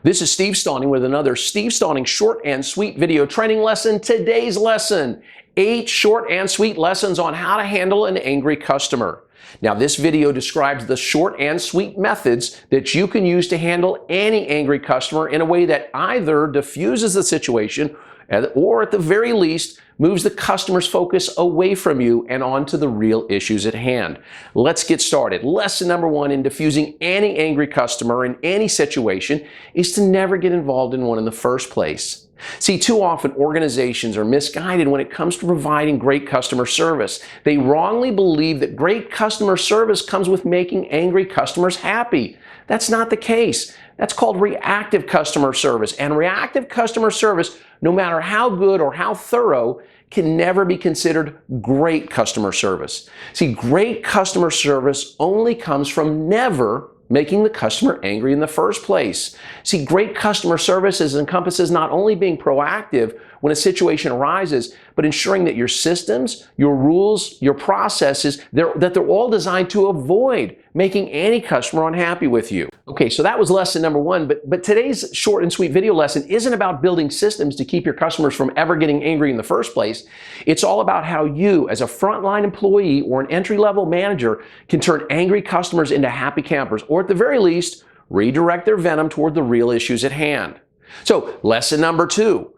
This is Steve Stauning with another Steve Stauning short and sweet video training lesson. Today's lesson, 8 short and sweet lessons on how to handle an angry customer. Now, this video describes the short and sweet methods that you can use to handle any angry customer in a way that either diffuses the situation or at the very least moves the customer's focus away from you and onto the real issues at hand. Let's get started. Lesson number 1 in diffusing any angry customer in any situation is to never get involved in one in the first place. See, too often organizations are misguided when it comes to providing great customer service. They wrongly believe that great customer service comes with making angry customers happy. That's not the case. That's called reactive customer service. And reactive customer service, no matter how good or how thorough, can never be considered great customer service. See, great customer service only comes from never making the customer angry in the first place. See, great customer service encompasses not only being proactive when a situation arises, but ensuring that your systems, your rules, your processes, that they're all designed to avoid making any customer unhappy with you. Okay, so that was lesson number 1, but today's short and sweet video lesson isn't about building systems to keep your customers from ever getting angry in the first place. It's all about how you, as a frontline employee or an entry-level manager, can turn angry customers into happy campers, or at the very least, redirect their venom toward the real issues at hand. So, lesson number 2.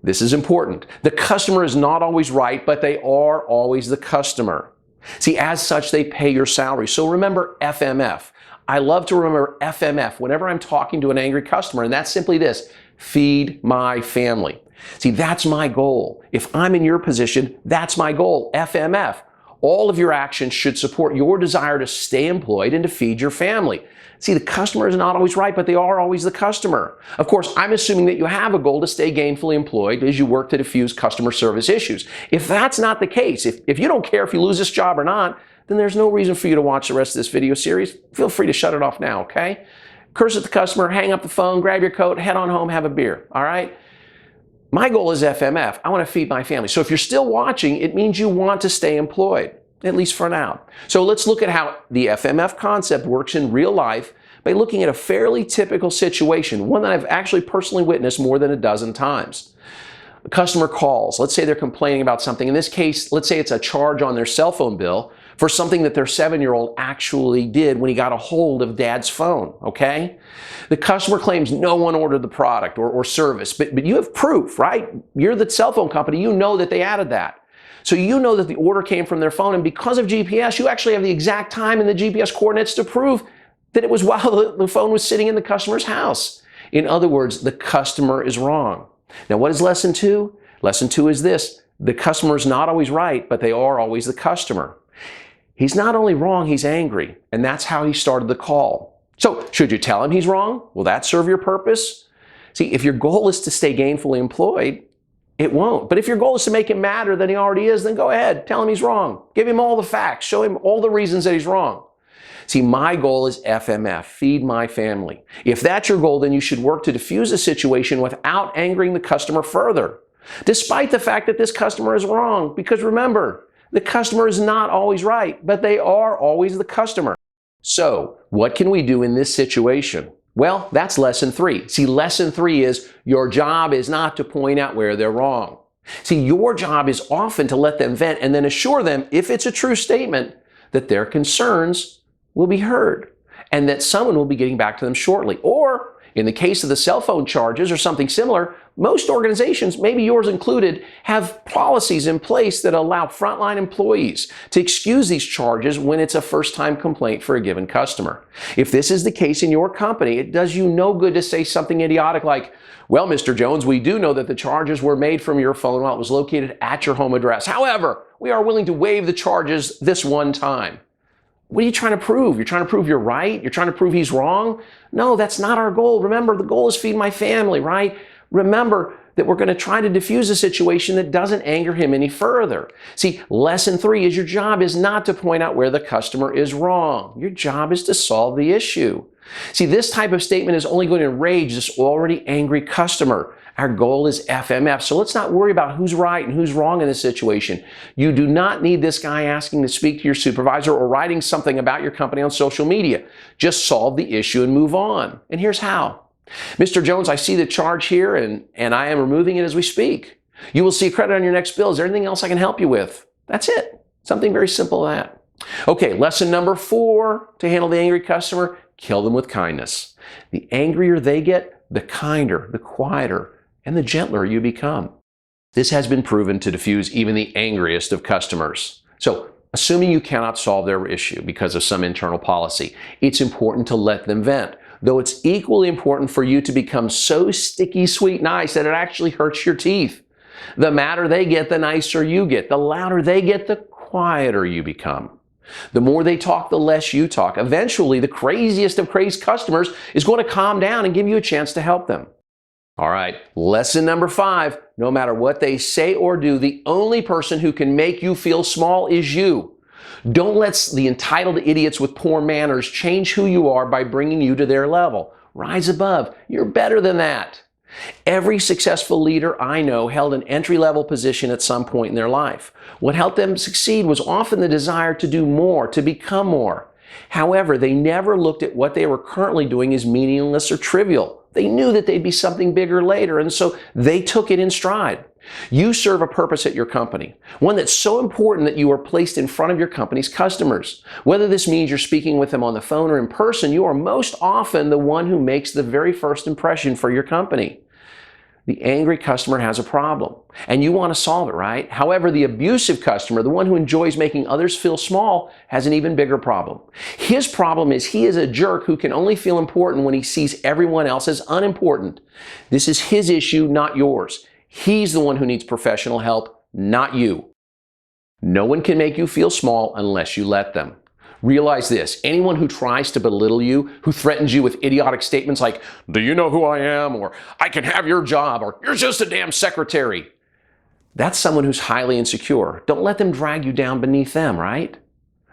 This is important. The customer is not always right, but they are always the customer. See, as such, they pay your salary. So remember FMF. I love to remember FMF whenever I'm talking to an angry customer, and that's simply this: feed my family. See, that's my goal. If I'm in your position, that's my goal, FMF. All of your actions should support your desire to stay employed and to feed your family. See, the customer is not always right, but they are always the customer. Of course, I'm assuming that you have a goal to stay gainfully employed as you work to diffuse customer service issues. If that's not the case, if you don't care if you lose this job or not, then there's no reason for you to watch the rest of this video series. Feel free to shut it off now, okay? Curse at the customer, hang up the phone, grab your coat, head on home, have a beer, all right? My goal is FMF. I want to feed my family. So if you're still watching, it means you want to stay employed, at least for now. So let's look at how the FMF concept works in real life by looking at a fairly typical situation, one that I've actually personally witnessed more than a dozen times. A customer calls. Let's say they're complaining about something. In this case, let's say it's a charge on their cell phone bill for something that their 7-year-old actually did when he got a hold of dad's phone, okay? The customer claims no one ordered the product or service, but you have proof, right? You're the cell phone company. You know that they added that. So you know that the order came from their phone, and because of GPS, you actually have the exact time and the GPS coordinates to prove that it was while the phone was sitting in the customer's house. In other words, the customer is wrong. Now, what is lesson 2? Lesson 2 is this: the customer is not always right, but they are always the customer. He's not only wrong, he's angry, and that's how he started the call. So, should you tell him he's wrong? Will that serve your purpose? See, if your goal is to stay gainfully employed, it won't. But if your goal is to make him madder than he already is, then go ahead, tell him he's wrong. Give him all the facts, show him all the reasons that he's wrong. See, my goal is FMF, feed my family. If that's your goal, then you should work to diffuse the situation without angering the customer further, despite the fact that this customer is wrong. Because remember, the customer is not always right, but they are always the customer. So, what can we do in this situation? Well, that's lesson 3. See, lesson 3 is your job is not to point out where they're wrong. See, your job is often to let them vent and then assure them, if it's a true statement, that their concerns will be heard and that someone will be getting back to them shortly. Or, in the case of the cell phone charges or something similar, most organizations, maybe yours included, have policies in place that allow frontline employees to excuse these charges when it's a first-time complaint for a given customer. If this is the case in your company, it does you no good to say something idiotic like, "Well, Mr. Jones, we do know that the charges were made from your phone while it was located at your home address. However, we are willing to waive the charges this one time." What are you trying to prove? You're trying to prove you're right? You're trying to prove he's wrong? No, that's not our goal. Remember, the goal is feed my family, right? Remember that we're going to try to diffuse a situation that doesn't anger him any further. See, lesson 3 is your job is not to point out where the customer is wrong. Your job is to solve the issue. See, this type of statement is only going to enrage this already angry customer. Our goal is FMF, so let's not worry about who's right and who's wrong in this situation. You do not need this guy asking to speak to your supervisor or writing something about your company on social media. Just solve the issue and move on. And here's how. Mr. Jones, I see the charge here and I am removing it as we speak. You will see credit on your next bill. Is there anything else I can help you with? That's it. Something very simple like that. Okay, lesson number 4 to handle the angry customer, kill them with kindness. The angrier they get, the kinder, the quieter, and the gentler you become. This has been proven to diffuse even the angriest of customers. So, assuming you cannot solve their issue because of some internal policy, it's important to let them vent. Though it's equally important for you to become so sticky, sweet, nice that it actually hurts your teeth. The madder they get, the nicer you get. The louder they get, the quieter you become. The more they talk, the less you talk. Eventually, the craziest of crazed customers is going to calm down and give you a chance to help them. All right, lesson number 5. No matter what they say or do, the only person who can make you feel small is you. Don't let the entitled idiots with poor manners change who you are by bringing you to their level. Rise above. You're better than that. Every successful leader I know held an entry-level position at some point in their life. What helped them succeed was often the desire to do more, to become more. However, they never looked at what they were currently doing as meaningless or trivial. They knew that they'd be something bigger later, and so they took it in stride. You serve a purpose at your company, one that's so important that you are placed in front of your company's customers. Whether this means you're speaking with them on the phone or in person, you are most often the one who makes the very first impression for your company. The angry customer has a problem, and you want to solve it, right? However, the abusive customer, the one who enjoys making others feel small, has an even bigger problem. His problem is he is a jerk who can only feel important when he sees everyone else as unimportant. This is his issue, not yours. He's the one who needs professional help, not you. No one can make you feel small unless you let them. Realize this, anyone who tries to belittle you, who threatens you with idiotic statements like, "Do you know who I am?" or "I can have your job," or "You're just a damn secretary," that's someone who's highly insecure. Don't let them drag you down beneath them, right?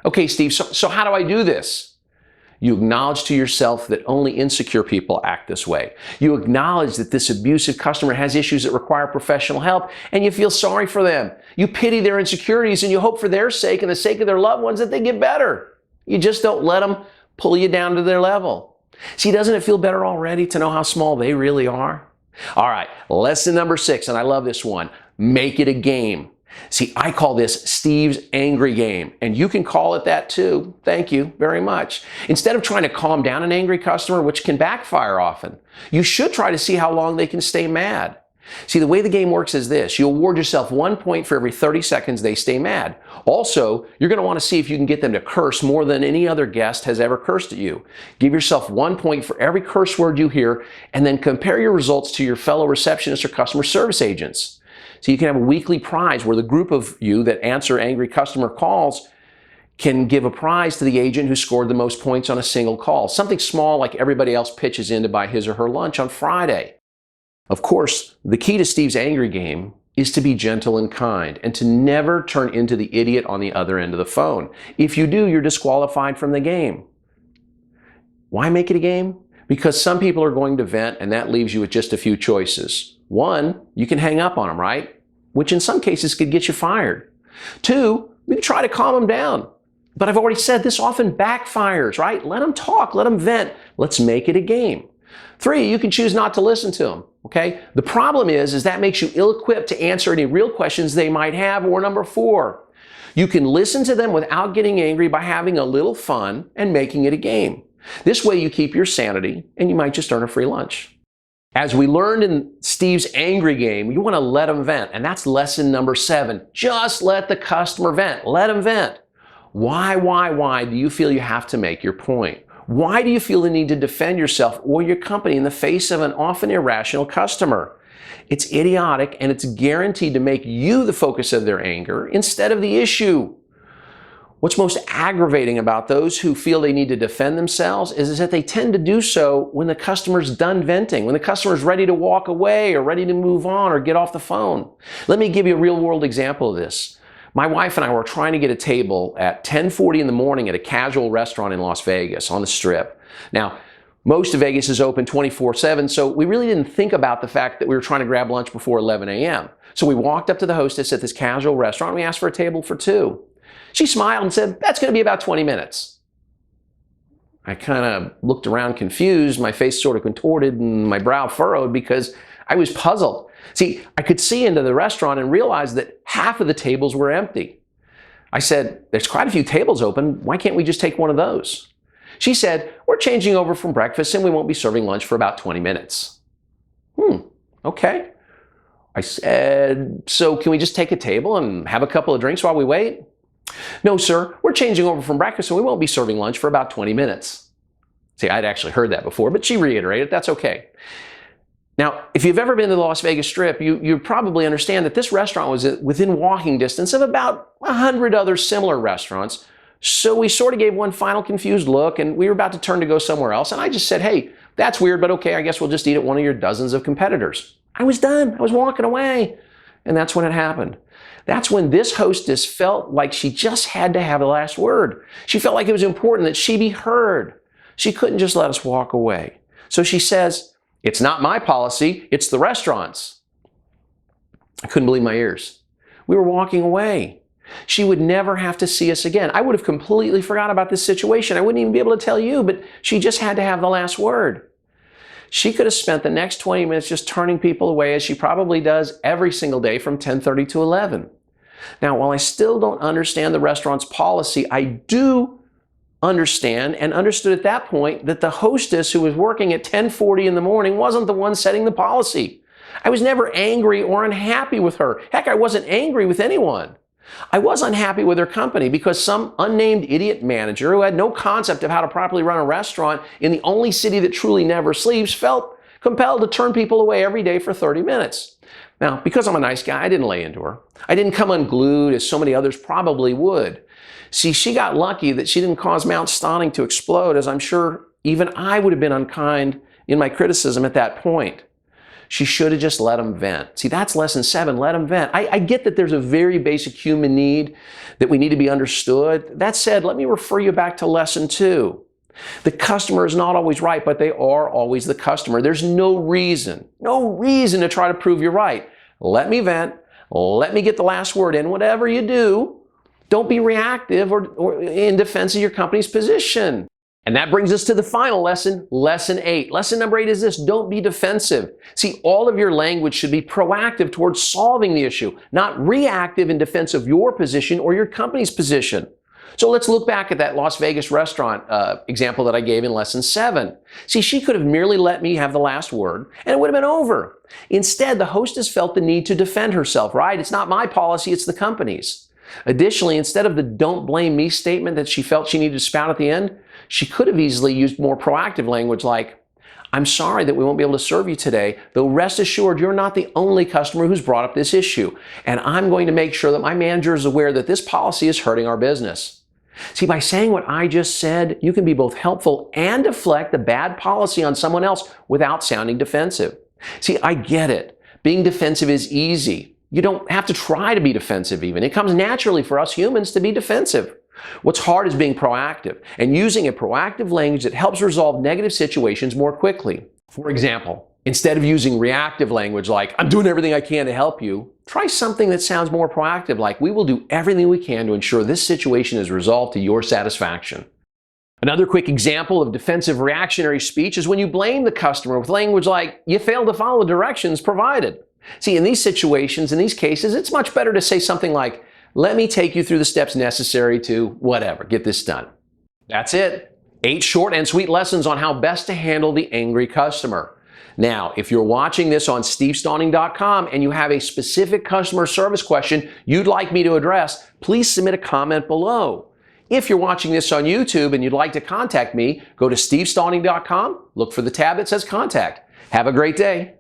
Okay, Steve, so how do I do this? You acknowledge to yourself that only insecure people act this way. You acknowledge that this abusive customer has issues that require professional help, and you feel sorry for them. You pity their insecurities, and you hope for their sake and the sake of their loved ones that they get better. You just don't let them pull you down to their level. See, doesn't it feel better already to know how small they really are? All right, lesson number 6, and I love this one. Make it a game. See, I call this Steve's Angry Game, and you can call it that too. Thank you very much. Instead of trying to calm down an angry customer, which can backfire often, you should try to see how long they can stay mad. See, the way the game works is this. You award yourself 1 point for every 30 seconds they stay mad. Also, you're going to want to see if you can get them to curse more than any other guest has ever cursed at you. Give yourself 1 point for every curse word you hear, and then compare your results to your fellow receptionists or customer service agents. So you can have a weekly prize where the group of you that answer angry customer calls can give a prize to the agent who scored the most points on a single call. Something small like everybody else pitches in to buy his or her lunch on Friday. Of course, the key to Steve's Angry Game is to be gentle and kind and to never turn into the idiot on the other end of the phone. If you do, you're disqualified from the game. Why make it a game? Because some people are going to vent, and that leaves you with just a few choices. 1, you can hang up on them, right? Which in some cases could get you fired. 2, you can try to calm them down. But I've already said this often backfires, right? Let them talk, let them vent. Let's make it a game. 3, you can choose not to listen to them, okay? The problem is that makes you ill-equipped to answer any real questions they might have. Or number 4, you can listen to them without getting angry by having a little fun and making it a game. This way you keep your sanity and you might just earn a free lunch. As we learned in Steve's Angry Game, you want to let them vent, and that's lesson number 7. Just let the customer vent. Let them vent. Why do you feel you have to make your point? Why do you feel the need to defend yourself or your company in the face of an often irrational customer? It's idiotic, and it's guaranteed to make you the focus of their anger instead of the issue. What's most aggravating about those who feel they need to defend themselves is that they tend to do so when the customer's done venting, when the customer's ready to walk away or ready to move on or get off the phone. Let me give you a real-world example of this. My wife and I were trying to get a table at 10:40 in the morning at a casual restaurant in Las Vegas on the Strip. Now, most of Vegas is open 24/7, so we really didn't think about the fact that we were trying to grab lunch before 11 a.m. So we walked up to the hostess at this casual restaurant and we asked for a table for 2. She smiled and said, "That's going to be about 20 minutes. I kind of looked around confused, my face sort of contorted and my brow furrowed because I was puzzled. See, I could see into the restaurant and realized that half of the tables were empty. I said, "There's quite a few tables open. Why can't we just take one of those?" She said, "We're changing over from breakfast and we won't be serving lunch for about 20 minutes. Okay. I said, "So can we just take a table and have a couple of drinks while we wait?" "No, sir. We're changing over from breakfast and we won't be serving lunch for about 20 minutes. See, I'd actually heard that before, but she reiterated, "That's okay." Now, if you've ever been to the Las Vegas Strip, you probably understand that this restaurant was within walking distance of about 100 other similar restaurants. So we sort of gave one final confused look and we were about to turn to go somewhere else. And I just said, "Hey, that's weird, but okay, I guess we'll just eat at one of your dozens of competitors." I was done. I was walking away. And that's when it happened. That's when this hostess felt like she just had to have the last word. She felt like it was important that she be heard. She couldn't just let us walk away. So she says, "It's not my policy, it's the restaurant's." I couldn't believe my ears. We were walking away. She would never have to see us again. I would have completely forgot about this situation. I wouldn't even be able to tell you, but she just had to have the last word. She could have spent the next 20 minutes just turning people away, as she probably does every single day from 10:30 to 11. Now, while I still don't understand the restaurant's policy, I do understand and understood at that point that the hostess who was working at 10:40 in the morning wasn't the one setting the policy. I was never angry or unhappy with her. Heck, I wasn't angry with anyone. I was unhappy with her company because some unnamed idiot manager who had no concept of how to properly run a restaurant in the only city that truly never sleeps felt compelled to turn people away every day for 30 minutes. Now, because I'm a nice guy, I didn't lay into her. I didn't come unglued as so many others probably would. See, she got lucky that she didn't cause Mount Stauning to explode, as I'm sure even I would have been unkind in my criticism at that point. She should have just let them vent. See, that's lesson 7, let them vent. I get that there's a very basic human need that we need to be understood. That said, let me refer you back to lesson 2. The customer is not always right, but they are always the customer. There's no reason to try to prove you're right. Let me vent. Let me get the last word in. Whatever you do, don't be reactive or in defense of your company's position. And that brings us to the final lesson, lesson 8. Lesson number 8 is this: don't be defensive. See, all of your language should be proactive towards solving the issue, not reactive in defense of your position or your company's position. So let's look back at that Las Vegas restaurant example that I gave in lesson 7. See, she could have merely let me have the last word and it would have been over. Instead, the hostess felt the need to defend herself, right? It's not my policy, it's the company's. Additionally, instead of the "don't blame me" statement that she felt she needed to spout at the end, she could have easily used more proactive language like, "I'm sorry that we won't be able to serve you today, though rest assured you're not the only customer who's brought up this issue, and I'm going to make sure that my manager is aware that this policy is hurting our business." See, by saying what I just said, you can be both helpful and deflect the bad policy on someone else without sounding defensive. See, I get it. Being defensive is easy. You don't have to try to be defensive even. It comes naturally for us humans to be defensive. What's hard is being proactive and using a proactive language that helps resolve negative situations more quickly. For example, instead of using reactive language like, "I'm doing everything I can to help you," try something that sounds more proactive like, "We will do everything we can to ensure this situation is resolved to your satisfaction." Another quick example of defensive reactionary speech is when you blame the customer with language like, "You failed to follow the directions provided." See, in these situations, in these cases, it's much better to say something like, "Let me take you through the steps necessary to whatever, get this done." That's it. 8 short and sweet lessons on how best to handle the angry customer. Now, if you're watching this on stevestauning.com and you have a specific customer service question you'd like me to address, please submit a comment below. If you're watching this on YouTube and you'd like to contact me, go to stevestauning.com, look for the tab that says Contact. Have a great day.